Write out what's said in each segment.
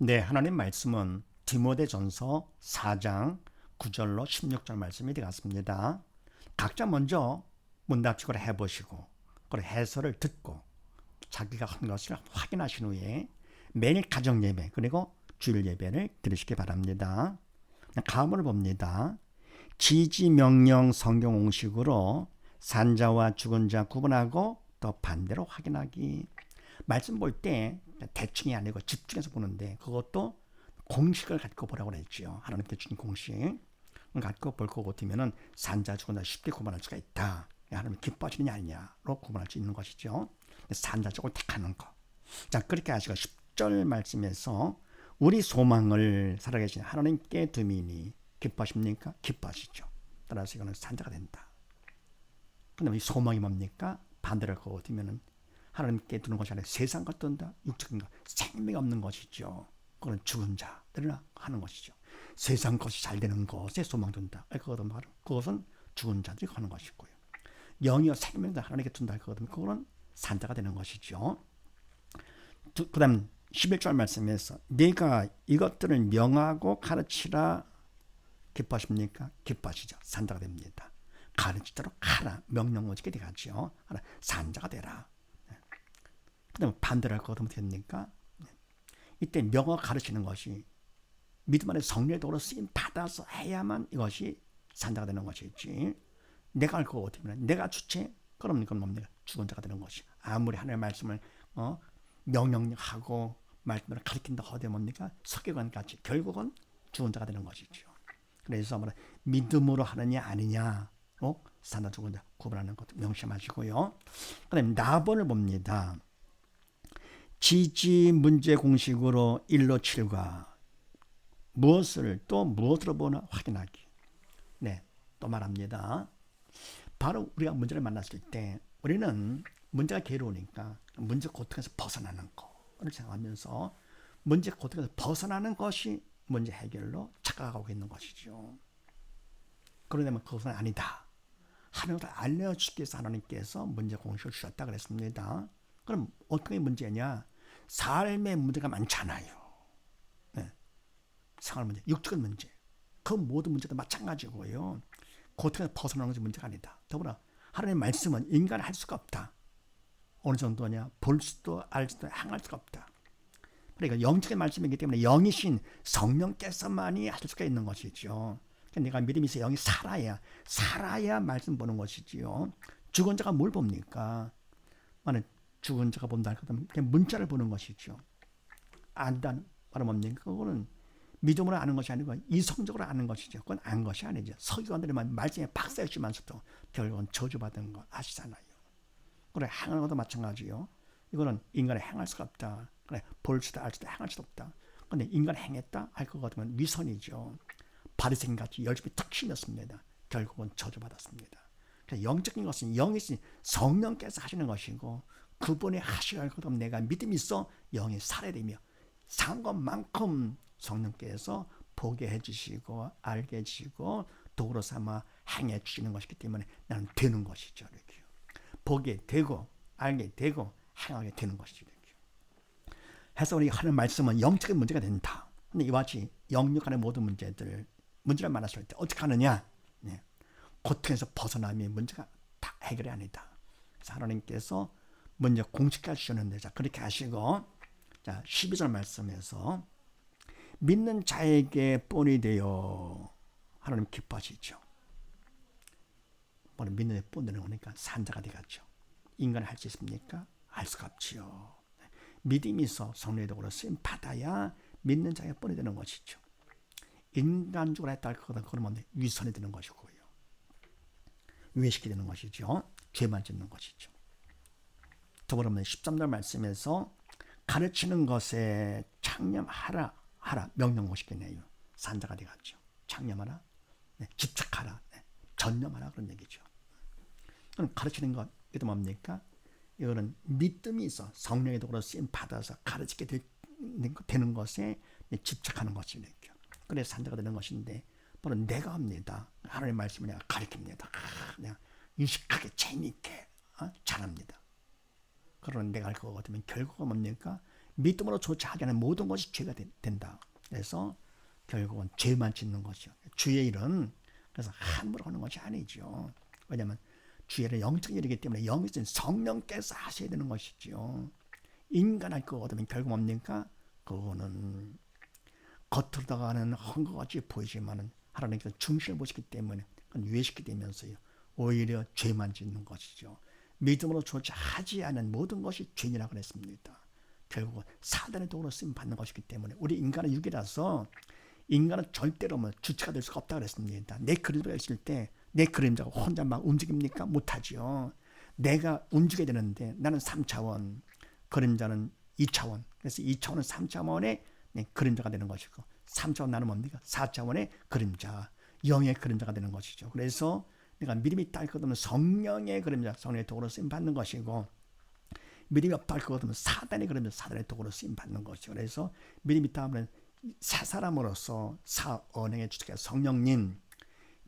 네, 하나님 말씀은 디모데전서 4장 9절로 16절 말씀이 되겠습니다. 각자 먼저 문답식으로 해보시고 그리고 해설을 듣고 자기가 한 것을 확인하신 후에 매일 가정 예배 그리고 주일 예배를 드리시기 바랍니다. 가문을 봅니다. 지지 명령 성경 공식으로 산자와 죽은 자 구분하고 또 반대로 확인하기. 말씀 볼 때 대충이 아니고 집중해서 보는데 그것도 공식을 갖고 보라고 그랬죠. 하나님께 주신 공식 갖고 볼 것 같으면 산자 죽은 자 쉽게 구분할 수가 있다. 하나님 기뻐하시느냐 아니냐로 구분할 수 있는 것이죠. 산자 쪽을 택하는 거. 자, 그렇게 하시고 10절 말씀에서 우리 소망을 살아계신 하나님께 두미니 기뻐하십니까? 기뻐하시죠. 따라서 이거는 산자가 된다. 근데 이 소망이 뭡니까? 반대로 할 것 같으면 하나님께 두는 것이 아니라 세상 것 둔다. 육적인 것, 생명이 없는 것이죠. 그건 죽은 자들을 하는 것이죠. 세상 것이 잘 되는 것에 소망 둔다. 그것은 죽은 자들이 하는 것이고요. 영이여 생명을 하나님께 둔다. 그거는 산자가 되는 것이죠. 그 다음 11절 말씀에서 네가 이것들을 명하고 가르치라 기뻐하십니까? 기뻐하시죠. 산자가 됩니다. 가르치도록 하라. 명령어지게 되가죠. 산자가 되라. 그 다음에 반대로 할 것 같으면 됩니까? 이때 명어 가르치는 것이 믿음 안에 성령의 도로 쓰임 받아서 해야만 이것이 산자가 되는 것이지. 내가 할 것 같으면 내가 주체 그럼 이건 뭡니까? 죽은 자가 되는 것이. 아무리 하나님의 말씀을 명령하고 말씀을 가르친다 하되 뭡니까? 석유관같이 결국은 죽은 자가 되는 것이죠. 그래서 믿음으로 하느냐 아니냐로 산자 죽은 자 구분하는 것도 명심하시고요. 그 다음에 나번을 봅니다. 지지 문제 공식으로 1로 7과 무엇을 또 무엇으로 보나 확인하기. 네, 또 말합니다. 바로 우리가 문제를 만났을 때 우리는 문제가 괴로우니까 문제 고통에서 벗어나는 거를 생각하면서 문제 고통에서 벗어나는 것이 문제 해결로 착각하고 있는 것이죠. 그러려면 그것은 아니다. 하나님을 알려주기 위해서 하나님께서 문제 공식을 주셨다 그랬습니다. 그럼 어떻게 문제냐? 삶의 문제가 많잖아요. 네. 생활 문제, 육적인 문제. 그 모든 문제도 마찬가지고요. 고통에서 벗어나는 것이 문제가 아니다. 더불어 하나님의 말씀은 인간이 할 수가 없다. 어느 정도냐? 볼 수도 알 수도 행할 수가 없다. 그러니까 영적인 말씀이기 때문에 영이신 성령께서만이 할 수가 있는 것이죠. 그러니까 내가 믿음이 있어 영이 살아야 말씀 보는 것이지요. 죽은 자가 뭘 봅니까? 만약 죽은 자가 본다 하면 그냥 문자를 보는 것이죠. 안다는 말은 뭡니까? 그거는 믿음으로 아는 것이 아니고 이성적으로 아는 것이죠. 그건 안 것이 아니죠. 서기관들만 말씀에 박사였지만서도 결국은 저주받은 거 아시잖아요. 그래 행하는 것도 마찬가지요. 이거는 인간이 행할 수가 없다. 그래 볼 수도 알 수도 행할 수도 없다. 근데 인간이 행했다 할 것 같으면 위선이죠. 바리새인같이 열심히 탁 신었습니다. 결국은 저주받았습니다. 영적인 것은 영이신 성령께서 하시는 것이고 그분이 하셔야 할 것 없으면 내가 믿음이 있어 영이 살아야 되며 산 것만큼 성령께서 보게 해주시고 알게 해주시고 도구로 삼아 행해 주시는 것이기 때문에 나는 되는 것이죠. 이렇게. 보게 되고 알게 되고 행하게 되는 것이죠. 이렇게. 해서 우리 하는 말씀은 영적인 문제가 된다. 근데 이와 같이 영육간의 모든 문제를 만났을 때 어떻게 하느냐? 네. 고통에서 벗어나면 문제가 다 해결이 아니다. 그래서 하나님께서 문제 공식화 주셨는데 자 그렇게 하시고 자 12절 말씀에서 믿는 자에게 본이 되어 하나님 기뻐하시죠. 믿는 자에 본 되는 거니까 산자가 되겠죠. 인간이 할 수 있습니까? 할 수가 없지요. 믿음이 있어 성령의 도구로 쓰임 받아야 믿는 자에게 본이 되는 것이죠. 인간적으로 했다 할 거든 그러면 위선이 되는 것이고요. 위해시키 되는 것이죠. 죄만 짓는 것이죠. 더불어 13절 말씀에서 가르치는 것에 창념하라 명령 오시겠네요. 산자가 되겠죠. 창념하라, 네, 집착하라, 네, 전념하라 그런 얘기죠. 그럼 가르치는 것 이게 뭡니까? 이거는 믿음이 있어 성령의 도구로 쓰임 받아서 가르치게 되는 것에 집착하는 것이죠. 그래서 산자가 되는 것인데 바로 내가 합니다. 하나님의 말씀을 내가 가르칩니다. 그냥 유식하게 재미있게 잘합니다. 그러는 내가 할 것 같으면 결국은 뭡니까? 믿음으로 조차하지 않은 모든 것이 죄가 된다. 그래서 결국은 죄만 짓는 것이요. 주의 일은 그래서 함부로 하는 것이 아니죠. 왜냐하면 주의 일은 영적 일이기 때문에 영이신 성령께서 하셔야 되는 것이죠. 인간할 거 얻으면 결국 뭡니까? 그거는 겉으로 하는 헝거같이 보이지만은 하나님께서 중심을 보시기 때문에 그건 유해시키게 되면서요. 오히려 죄만 짓는 것이죠. 믿음으로 조차하지 않은 모든 것이 죄니라 그랬습니다. 결국은 사단의 도구로 쓰임 받는 것이기 때문에 우리 인간은 육이라서 인간은 절대로 주체가 될 수가 없다 그랬습니다. 내 그림자가 있을 때 내 그림자가 혼자 막 움직입니까? 못하죠. 내가 움직여야 되는데 나는 3차원, 그림자는 2차원. 그래서 2차원은 3차원의 그림자가 되는 것이고 3차원 나는 뭡니까? 4차원의 그림자, 영의 그림자가 되는 것이죠. 그래서 내가 믿음이 있다 할 것 없으면 성령의 그림자, 성령의 도구로 쓰임 받는 것이고 믿음이 없다 할 것 없으면 사단의 그림자, 사단의 도구로 쓰임 받는 것이죠. 그래서 믿음이 있다 하면 새 사람으로서 사언행의 주체가 성령님,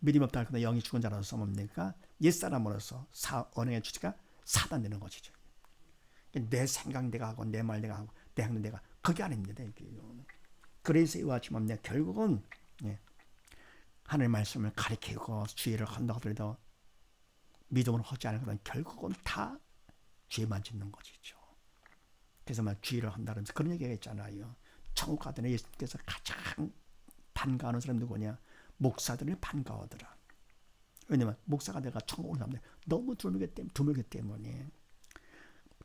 믿음이 없다 할 것 없으면 영이 죽은 자로서 뭡니까? 옛사람으로서 사언행의 주체가 사단 되는 것이죠. 내 생각 내가 하고 내 말 내가 하고 내 행동 내가 그게 아닙니다. 그래서 이와 같이 뭡니까? 결국은 하나님의 말씀을 가리키고 주의를 한다고 하더라도 믿음으로 하지 않은 것은 결국은 다 죄만 짓는 것이죠. 그래서 막 주의를 한다면서 그런 얘기가 있잖아요. 천국 가더니 예수님께서 가장 반가워하는 사람이 누구냐? 목사들이 반가워하더라. 왜냐면 목사가 내가 천국 오는 사람들 너무 드물기 때문에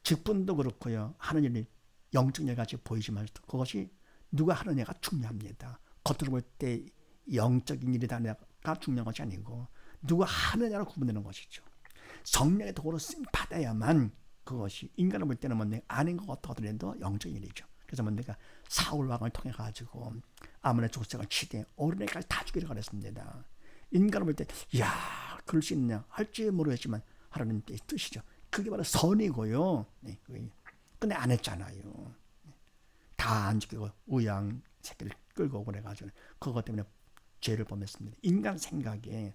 직분도 그렇고요. 하는 일이 영적 일같이 보이지만 그것이 누가 하느냐가 중요합니다. 겉으로 볼 때 영적인 일이다가 중요한 것이 아니고 누가 하느냐로 구분되는 것이죠. 성령의 도구로 쓰임 받아야만 그것이 인간을 볼 때는 뭔데 아닌 것 같아 하더라도 영적인 일이죠. 그래서 뭔데가 사울 왕을 통해 가지고 아몬의 족장을 치되 어린애까지 다 죽이려고 했습니다. 인간을 볼 때 야 그럴 수 있냐 할지 모르겠지만 하나님의 뜻이죠. 그게 바로 선이고요. 근데 안 했잖아요. 다 안 죽이고 우양 새끼를 끌고 오고 그래가지고 그것 때문에 죄를 범했습니다. 인간 생각에.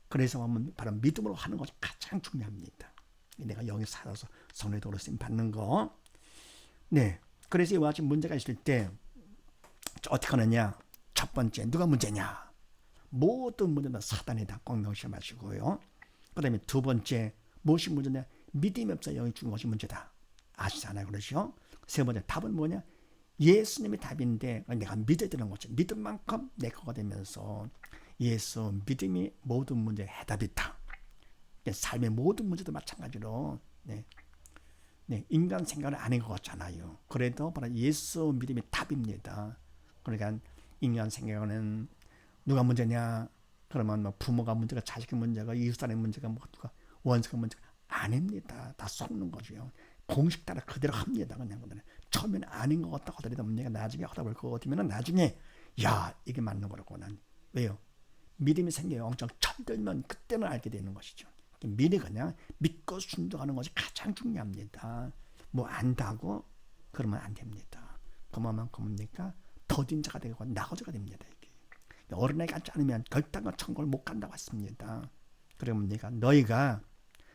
그래서 보면 바로 믿음으로 하는 것이 가장 중요합니다. 내가 영에 살아서 성령의 도구로 쓰임 받는 거. 네. 그래서 이와 같이 문제가 있을 때 어떻게 하느냐? 첫 번째 누가 문제냐? 모든 문제는 사단이다. 꼭 명심해 마시고요. 그 다음에 두 번째 무엇이 문제냐? 믿음이 없어 영이 죽은 것이 문제다. 아시잖아요. 그렇죠? 세 번째 답은 뭐냐? 예수님이 답인데 내가 믿어야 되는 거죠. 믿은 만큼 내 거가 되면서 예수 믿음이 모든 문제의 해답이다. 삶의 모든 문제도 마찬가지로 인간 생각은 아닌 것 같잖아요. 그래도 바로 예수 믿음이 답입니다. 그러니까 인간 생각은 누가 문제냐? 그러면 뭐 부모가 문제가 자식의 문제가 이웃사람의 문제가 뭐 누가 원수가 문제가 아닙니다. 다 속는 거죠. 공식 따라 그대로 합니다. 그냥 처음에는 아닌 것 같다 하더라도 내가 나중에 하다 볼 것 같으면 나중에 야 이게 맞는 거라고 난 왜요? 믿음이 생겨요. 엄청 철들면 그때는 알게 되는 것이죠. 미리 그냥 믿고 순종하는 것이 가장 중요합니다. 뭐 안다고 그러면 안 됩니다. 그만큼 뭡니까? 더딘 자가 되고 나거자가 됩니다. 이게. 어른에게 앉지 않으면 결단과 천국을 못 간다고 했습니다. 그러면 너희가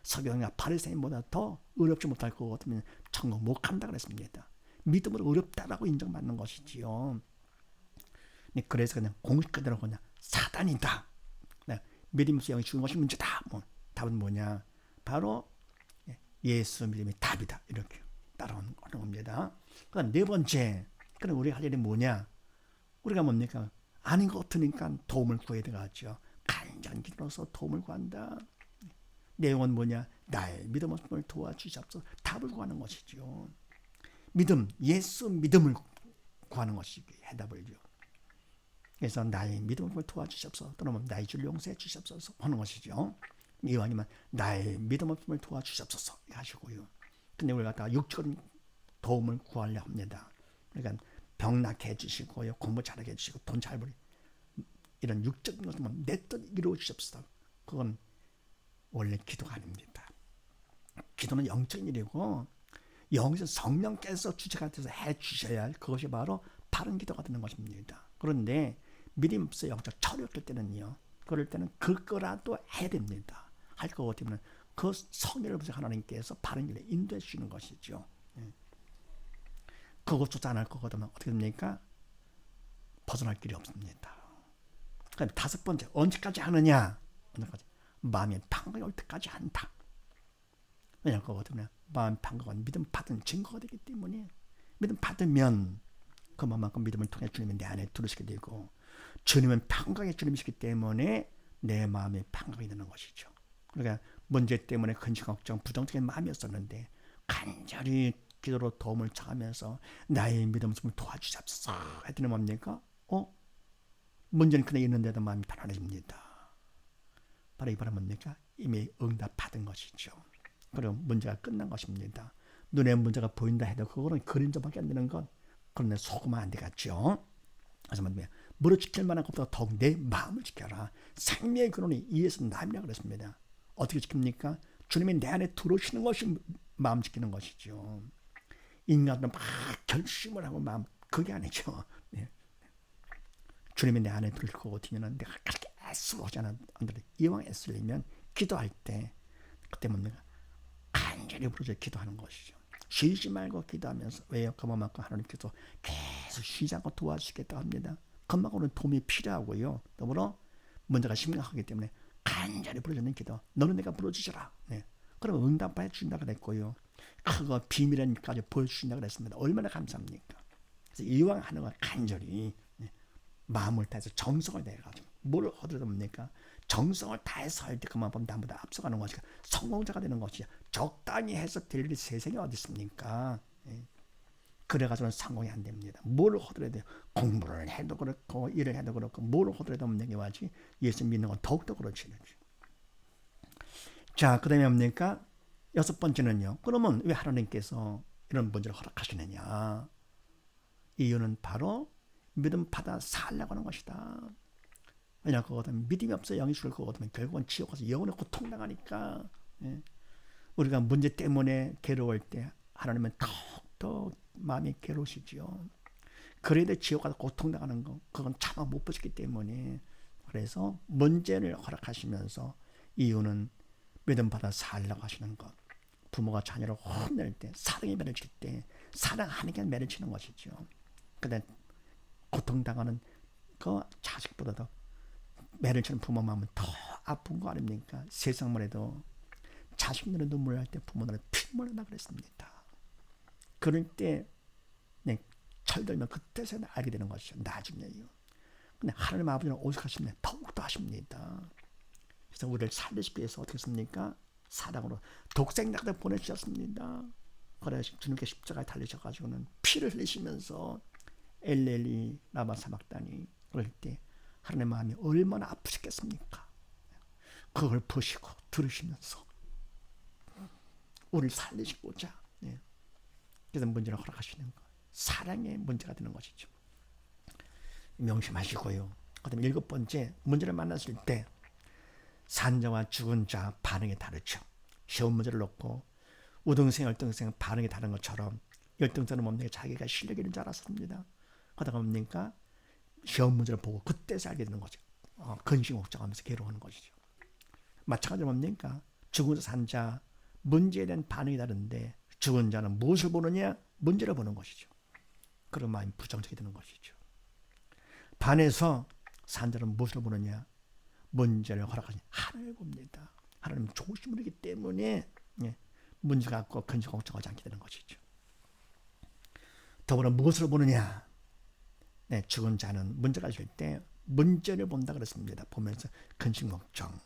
서경이나 바리새인보다 더 어렵지 못할 것 같으면 천국 못 간다 그랬습니다. 믿음으로 어렵다라고 인정받는 것이지요. 그래서 그냥 공식 그대로 그냥 사단이다. 믿음 없이 영이 죽은 것이 문제다. 뭐 답은 뭐냐? 바로 예수 믿음이 답이다. 이렇게 따라오는 겁니다. 그다음 네 번째, 그럼 우리가 할 일이 뭐냐? 우리가 뭡니까? 아닌 것 같으니까 도움을 구해야 되겠죠. 간절히 기도로서 도움을 구한다. 내용은 뭐냐? 나의 믿음을 도와주시옵소서. 답을 구하는 것이죠. 믿음, 예수 믿음을 구하는 것이 해답을요. 그래서 나의 믿음을 도와주시옵소서 또는 나의 죄를 용서해 주시옵소서 하는 것이죠. 이거 아니면 나의 믿음을 도와주시옵소서 하시고요. 근데 우리가 다 육적인 도움을 구하려 합니다. 그러니까 병 낫게 해주시고요, 공부 잘하게 해주시고 돈 잘 벌이 이런 육적인 것은 내 뜻 이루어 주시옵소서. 그건 원래 기도가 아닙니다. 기도는 영적인 일이고 영에서 성령께서 주체가 돼서 해주셔야 할 그것이 바로 바른 기도가 되는 것입니다. 그런데 믿음 없어 영적 철없을 때는요, 그럴 때는 그거라도 해야 됩니다. 할 것 같으면 그 성의를 보셔 하나님께서 바른 길에 인도해 주시는 것이죠. 그것조차 안 할 거거든요. 어떻게 됩니까? 벗어날 길이 없습니다. 그럼 다섯 번째, 언제까지 하느냐? 언제까지? 마음의 평강이 올 때까지 한다. 왜냐하면 그거거든요. 마음의 평강은 믿음 받은 증거가 되기 때문에 믿음 받으면 그만큼 믿음을 통해 주님이 내 안에 들으시게 되고 주님은 평강의 주님이시기 때문에 내 마음의 평강이 되는 것이죠. 그러니까 문제 때문에 근심 걱정 부정적인 마음이었었는데 간절히 기도로 도움을 청하면서 나의 믿음을 좀 도와주십시오 했더니 뭡니까? 문제는 그냥 있는데도 마음이 편안해집니다. 바로 이 바람 뭡니까? 이미 응답 받은 것이죠. 그럼 문제가 끝난 것입니다. 눈에 문제가 보인다 해도 그거는 그림자밖에 안 되는 것. 그런데 속으면 안 되겠죠. 그래서 무릇 지킬 만한 것보다 더욱 내 마음을 지켜라. 생명의 근원이 이에서 남이라 그랬습니다. 어떻게 지킵니까? 주님이 내 안에 들어오시는 것이 마음 지키는 것이죠. 인간은 막 결심을 하고 마음 그게 아니죠. 네. 주님이 내 안에 들어올 것 같으면 내가 그렇게 애쓰고 하지 않는데 이왕 애쓰려면 기도할 때 그때 뭡니까? 간절히 부르짖어 기도하는 것이죠. 쉬지 말고 기도하면서 왜요? 그만큼 하나님께서 계속 쉬지 않고 도와주시겠다고 합니다. 그만큼은 도움이 필요하고요. 더불어 문제가 심각하기 때문에 간절히 부르짖는 기도. 너는 내가 부르짖어라. 네. 그럼 응답해 주신다 그랬고요. 그거 비밀은까지 보여주신다 그랬습니다. 얼마나 감사합니까? 그래서 이왕 하는 건 간절히 마음을 다해서 정성을 다해가지고 뭘 하더라도 뭡니까? 정성을 다해서 할 때 그만큼 남보다 앞서가는 것이니까 성공자가 되는 것이죠. 적당히 해서 될 일이 세상에 어디 있습니까? 그래가지고는 성공이 안 됩니다. 뭘 하더라도 공부를 해도 그렇고 일을 해도 그렇고 뭘 하더라도 없는 게 와지 예수 믿는 건 더욱더 그렇지. 자, 그 다음에 뭡니까? 여섯 번째는요. 그러면 왜 하나님께서 이런 문제를 허락하시느냐? 이유는 바로 믿음 받아 살려고 하는 것이다. 왜냐 그거든 믿음이 없어 영이 죽을 거거든 결국은 지옥 가서 영원히 고통당하니까. 우리가 문제 때문에 괴로울 때 하나님은 더욱더 마음이 괴로우시죠. 그래도 지옥 가서 고통당하는 거 그건 차마 못 보시기 때문에 그래서 문제를 허락하시면서 이유는 믿음 받아 살려고 하시는 것. 부모가 자녀를 혼낼 때 사랑의 매를 칠 때 사랑하니까 매를 치는 것이죠. 근데 고통당하는 그 자식보다도 매를 치는 부모 마음은 더 아픈 거 아닙니까? 세상만 해도 자식들은 눈물 날 때 부모들은 피눈물 난다 그랬습니다. 그럴 때 철들면 그때서 알게 되는 것이죠. 나중에요. 근데 하나님 아버지는 오죽하십니까? 더욱더 하십니다. 그래서 우리를 살리시기 위해서 어떻게 했습니까? 사랑으로 독생자를 보내주셨습니다. 그래서 주님께 십자가에 달리셔가지고는 피를 흘리시면서 엘렐리 라마 사막다니 그럴 때 하나님의 마음이 얼마나 아프셨겠습니까? 그걸 보시고 들으시면서 우리를 살리시고자 그래서 문제를 허락하시는 것. 사랑의 문제가 되는 것이죠. 명심하시고요. 그 다음에 일곱 번째 문제를 만났을 때 산자와 죽은 자 반응이 다르죠. 시험 문제를 놓고 우등생, 열등생 반응이 다른 것처럼 열등자는 뭡니까? 자기가 실력이 있는 줄 알았습니다. 그러다가 뭡니까? 시험 문제를 보고 그때서 알게 되는 거죠. 근심 걱정하면서 괴로워하는 것이죠. 마찬가지로 뭡니까? 죽은 자, 산 자 문제에 대한 반응이 다른데 죽은 자는 무엇을 보느냐? 문제를 보는 것이죠. 그런 마음이 부정적이 되는 것이죠. 반해서 산 자는 무엇을 보느냐? 문제를 허락하신 하나님을 봅니다. 하나님은 좋으신 분이기 때문에 문제가 없고 근심 걱정하지 않게 되는 것이죠. 더불어 무엇을 보느냐? 죽은 자는 문제가 있을 때 문제를 본다 그랬습니다. 보면서 근심 걱정.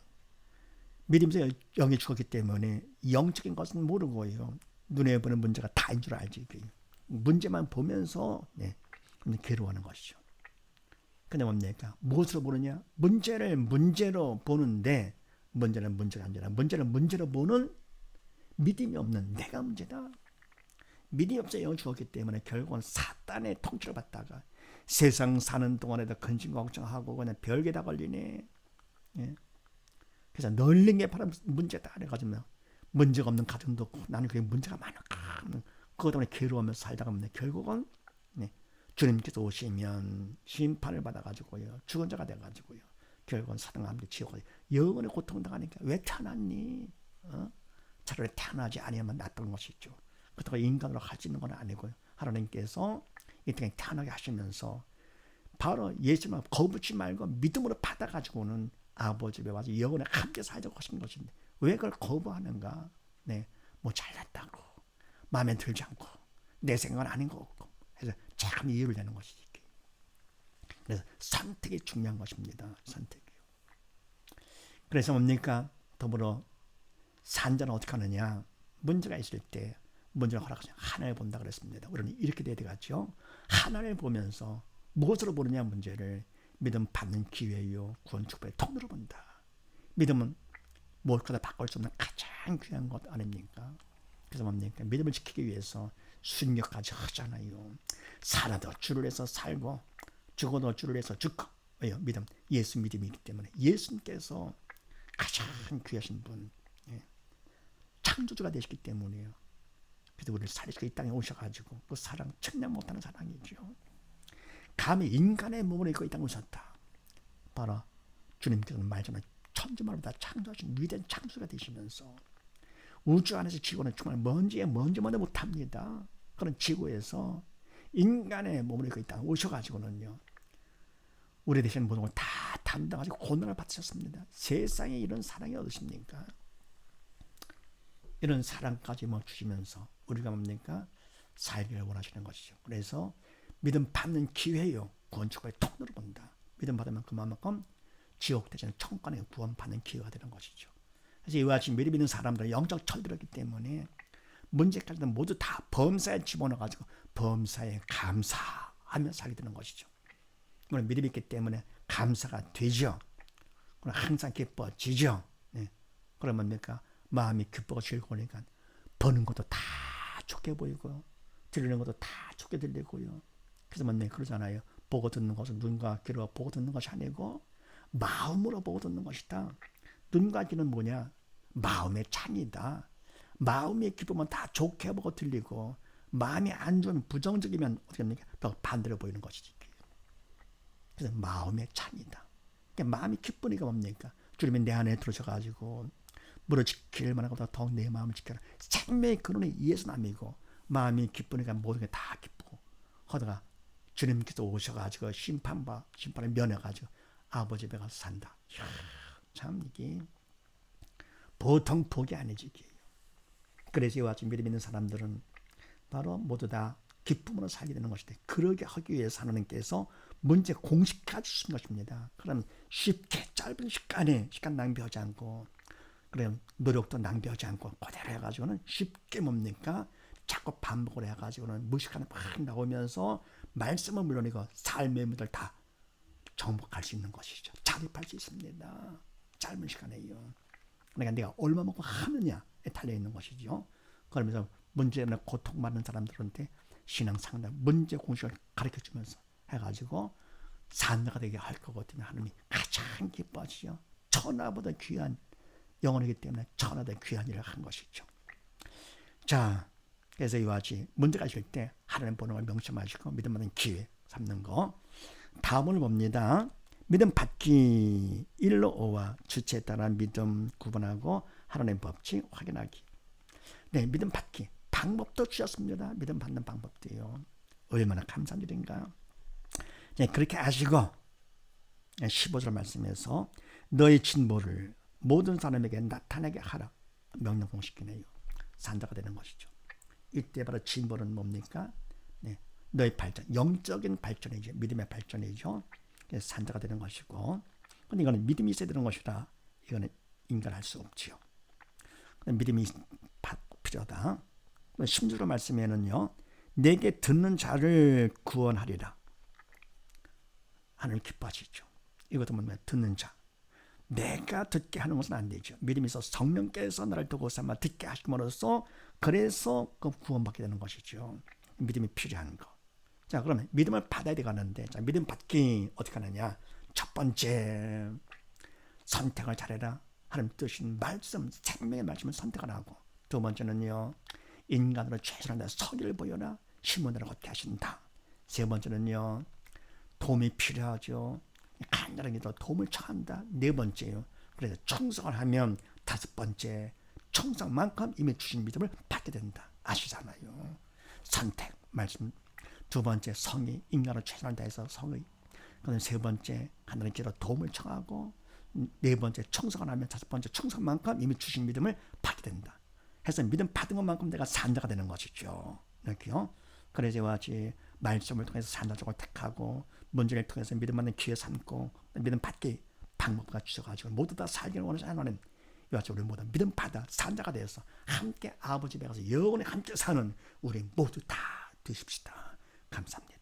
믿음에서 영이 죽었기 때문에 영적인 것은 모르고요. 눈에 보는 문제가 다인 줄 알지. 문제만 보면서 괴로워하는 것이죠. 근데 뭡니까? 무엇으로 보느냐? 문제를 문제로 보는데 문제는 문제가 아니라 문제를 문제로 보는 믿음이 없는 내가 문제다. 믿음이 없어 영이 죽었기 때문에 결국은 사단의 통치를 받다가 세상 사는 동안에도 근심 걱정하고 그냥 별게 다 걸리네. 그래서 널린 게 바로 문제다. 그래가지고 문제가 없는 가정도 없고 나는 그게 문제가 많아. 그것 때문에 괴로워하면서 살다가 결국은 주님께서 오시면 심판을 받아가지고요. 죽은 자가 돼가지고요. 결국은 사단과 함께 지옥에 영원히 고통당하니까 왜 태어났니? 차라리 태어나지 아니하면 낫던 것이죠. 그렇다고 인간으로 할 수 있는 건 아니고요. 하나님께서 이 땅에 태어나게 하시면서 바로 예수님을 거부치 말고 믿음으로 받아가지고는 아버지 집에 와서 영원히 함께 살자고 하신 것인데 왜 그걸 거부하는가? 네, 뭐 잘났다고 마음에 들지 않고 내 생각은 아닌 거 없고 해서 참 이유를 내는 것이지. 그래서 선택이 중요한 것입니다. 선택이요. 그래서 뭡니까? 더불어 산자는 어떻게 하느냐? 문제가 있을 때 문제를 허락하시면 하나님을 본다 그랬습니다. 우리는 이렇게 돼야 되겠죠. 하나님을 보면서 무엇으로 보느냐 문제를 믿음 받는 기회요 구원 축복의 통로로 본다. 믿음은 무엇보다 바꿀 수 없는 가장 귀한 것 아닙니까? 그래서 뭡니까? 믿음을 지키기 위해서 순교까지 하잖아요. 살아도 주를 위해서 살고 죽어도 주를 위해서 죽고. 왜요? 믿음, 예수 믿음이기 때문에 예수님께서 가장 귀하신 분, 창조주가 되시기 때문에요. 그래서 우리를 살리시고 이 땅에 오셔가지고 그 사랑 측량 못하는 사랑이죠. 감히 인간의 몸을 입고 이 땅에 오셨다. 바로 주님께서는 말처럼 천지만보다 창조하신 위대한 창조가 되시면서 우주 안에서 지구는 정말 먼지에 먼지만도 못합니다. 그런 지구에서 인간의 몸을 입고 이 땅에 오셔가지고는요. 우리 대신 모든 걸 다 담당하시고 고난을 받으셨습니다. 세상에 이런 사랑이 어디십니까? 이런 사랑까지 주시면서 우리가 뭡니까? 살기를 원하시는 것이죠. 그래서 믿음 받는 기회요. 구원 축복의 통로로 본다. 믿음 받으면 그만큼 지옥 대신 천국에 구원 받는 기회가 되는 것이죠. 그래서 이와 같이 믿음 있는 사람들은 영적 철들었기 때문에 문제까지는 모두 다 범사에 집어넣어가지고 범사에 감사하며 살게 되는 것이죠. 우리는 믿음이 있기 때문에 감사가 되죠. 항상 기뻐지죠. 네. 그러면 뭡니까? 마음이 기쁘고 즐거우니까 버는 것도 다 좋게 보이고 들리는 것도 다 좋게 들리고요. 그래서 뭡니까? 그러잖아요. 보고 듣는 것은 눈과 귀로 보고 듣는 것이 아니고 마음으로 보고 듣는 것이다. 눈과 귀는 뭐냐? 마음의 창이다. 마음이 기쁘면 다 좋게 보고 들리고 마음이 안 좋으면 부정적이면 어떻게 합니까? 더 반대로 보이는 것이지. 그래서 마음의 창이다. 그러니까 마음이 기쁘니까 뭡니까? 주님이 내 안에 들어오셔가지고 물을 지킬 만한 것보다 더욱 내 마음을 지켜라. 생명의 근원이 예수님이고 마음이 기쁘니까 모든 게 다 기쁘고 하다가 주님께서 오셔가지고 심판을 면해가지고 아버지 집에 가서 산다. 이야, 참 이게 보통 복이 아니지. 그래서 이와 같이 믿음 있는 사람들은 바로 모두 다 기쁨으로 살게 되는 것인데 그러게 하기 위해서 하나님께서 문제 공식까지 주신 것입니다. 그럼 쉽게 짧은 시간 낭비하지 않고 그럼 노력도 낭비하지 않고 그대로 해가지고는 쉽게 뭡니까? 자꾸 반복을 해가지고는 무식함이 막 나오면서 말씀을 물론이고 삶의 문제를 다 정복할 수 있는 것이죠. 자립할 수 있습니다. 짧은 시간에요. 그러니까 내가 얼마만큼 하느냐에 달려있는 것이죠. 그러면서 문제나 고통받는 사람들한테 신앙 상담, 문제 공식을 가르쳐주면서 해가지고 산자가 되게 할 거거든요. 하나님이 가장 기뻐하시죠. 천하보다 귀한 영혼이기 때문에 천하보다 귀한 일을 한 것이죠. 자, 그래서 이와 같이 문제가 있을 때 하나님 보는 걸 명심하시고 믿음 받는 기회 삼는 거. 다음을 봅니다. 믿음 받기 1로 5와 주체에 따라 믿음 구분하고 하나님의 법칙 확인하기. 네, 믿음 받기 방법도 주셨습니다. 믿음 받는 방법도요. 얼마나 감사한 일인가. 네, 그렇게 아시고 15절 말씀에서 너의 진보를 모든 사람에게 나타나게 하라. 명령 공식이네요. 산자가 되는 것이죠. 이때 바로 진보는 뭡니까? 네, 너의 발전, 영적인 발전이죠. 믿음의 발전이죠. 산자가 되는 것이고, 근데 이거는 믿음이 있어야 되는 것이라 이거는 인간할 수 없지요. 믿음이 필요하다. 16절 말씀에는요, 내게 듣는 자를 구원하리라. 하나님 기뻐하시죠. 이것도 뭐냐면 듣는 자. 내가 듣게 하는 것은 안 되죠. 믿음이 있어서 성령께서 나를 두고 삼아 듣게 하심으로써 그래서 그 구원받게 되는 것이죠. 믿음이 필요한 거. 자, 그러면 믿음을 받아야 되겠는데, 자, 믿음 받기 어떻게 하느냐? 첫 번째, 선택을 잘해라. 하나님 뜻인 말씀, 생명의 말씀을 선택을 하고, 두 번째는요, 인간으로 최선을 다해 서기를 보여라. 신문으로 걷게 하신다. 세 번째는요, 도움이 필요하죠. 간절하게 도움을 청한다. 네 번째요. 그래서 충성을 하면 다섯 번째, 충성만큼 이미 주신 믿음을 받게 된다. 아시잖아요. 선택, 말씀. 두 번째, 성의. 인간으로 최선을 다해서 성의. 그다음 세 번째, 하나님께로 도움을 청하고, 네 번째, 청성을 하면 다섯 번째, 청성만큼 이미 주신 믿음을 받게 된다. 해서 믿음 받은 것만큼 내가 산자가 되는 것이죠. 이렇게요. 그래서 이와 같이 말씀을 통해서 산자적으로 택하고, 문제를 통해서 믿음 받는 기회 삼고, 믿음 받기 방법과 주셔가지고 모두 다 살기를 원하는 하나님, 이와 같이 우리 모두 믿음 받아 산자가 되어서 함께 아버지 집에 가서 영원히 함께 사는 우리 모두 다 되십시다. 감사합니다.